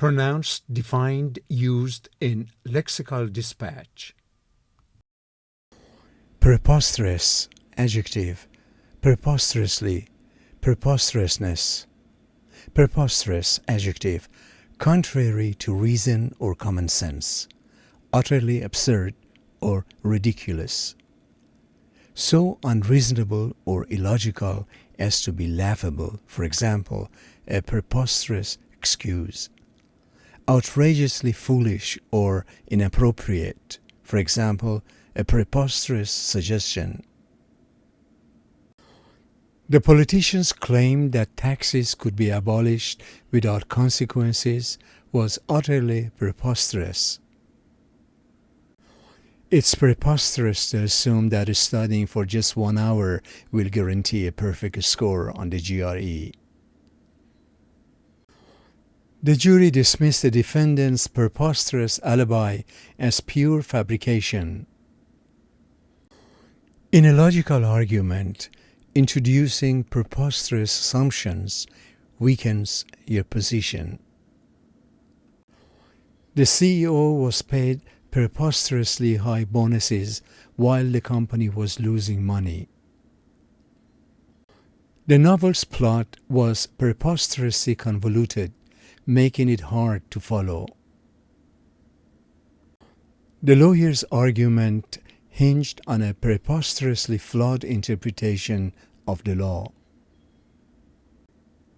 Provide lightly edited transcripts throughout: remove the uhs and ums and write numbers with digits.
Pronounced, defined, used in lexical dispatch. Preposterous, adjective, preposterously, preposterousness. Preposterous, adjective, contrary to reason or common sense, utterly absurd or ridiculous. So unreasonable or illogical as to be laughable, for example, a preposterous excuse. Outrageously foolish or inappropriate, for example, a preposterous suggestion. The politicians' claim that taxes could be abolished without consequences was utterly preposterous. It's preposterous to assume that studying for just 1 hour will guarantee a perfect score on the GRE. The jury dismissed the defendant's preposterous alibi as pure fabrication. In a logical argument, introducing preposterous assumptions weakens your position. The CEO was paid preposterously high bonuses while the company was losing money. The novel's plot was preposterously convoluted, making it hard to follow. The lawyer's argument hinged on a preposterously flawed interpretation of the law.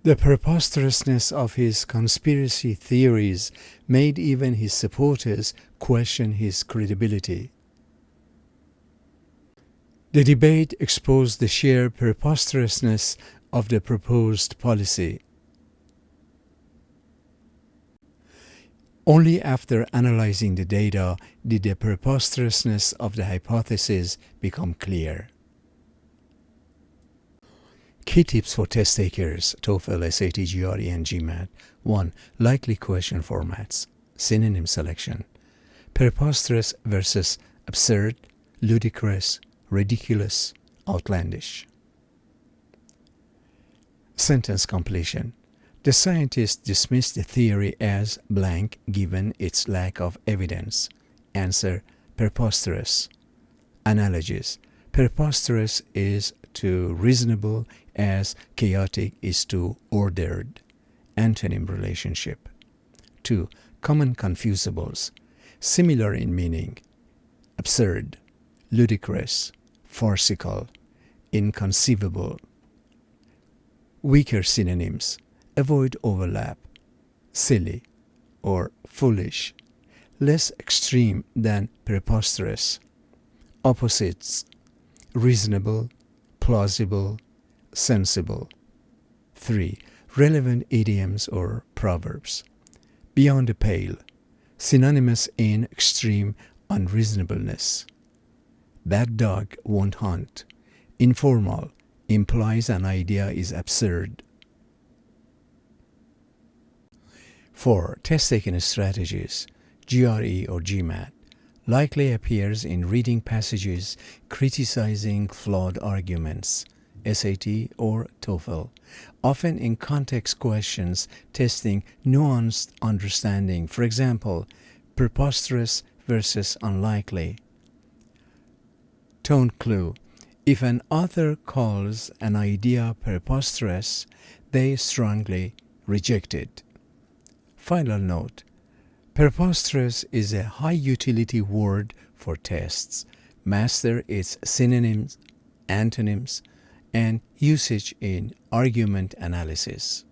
The preposterousness of his conspiracy theories made even his supporters question his credibility. The debate exposed the sheer preposterousness of the proposed policy. Only after analyzing the data did the preposterousness of the hypothesis become clear. Key tips for test takers, TOEFL, SAT, GRE, and GMAT. 1. Likely question formats. Synonym selection. Preposterous versus absurd, ludicrous, ridiculous, outlandish. Sentence completion. The scientists dismissed the theory as blank given its lack of evidence. Answer: preposterous. Analogies. Preposterous is to reasonable as chaotic is to ordered. Antonym relationship. 2. Common confusables. Similar in meaning. Absurd, ludicrous, farcical, inconceivable. Weaker synonyms. Avoid overlap. Silly or foolish. Less extreme than preposterous. Opposites. Reasonable, plausible, sensible. 3. Relevant idioms or proverbs. Beyond the pale. Synonymous in extreme unreasonableness. That dog won't hunt. Informal. Implies an idea is absurd. 4. Test-taking strategies. GRE or GMAT. Likely appears in reading passages criticizing flawed arguments. SAT or TOEFL. Often in context questions testing nuanced understanding. For example, preposterous versus unlikely. Tone clue. If an author calls an idea preposterous, they strongly reject it. Final note. Preposterous is a high-utility word for tests. Master its synonyms, antonyms, and usage in argument analysis.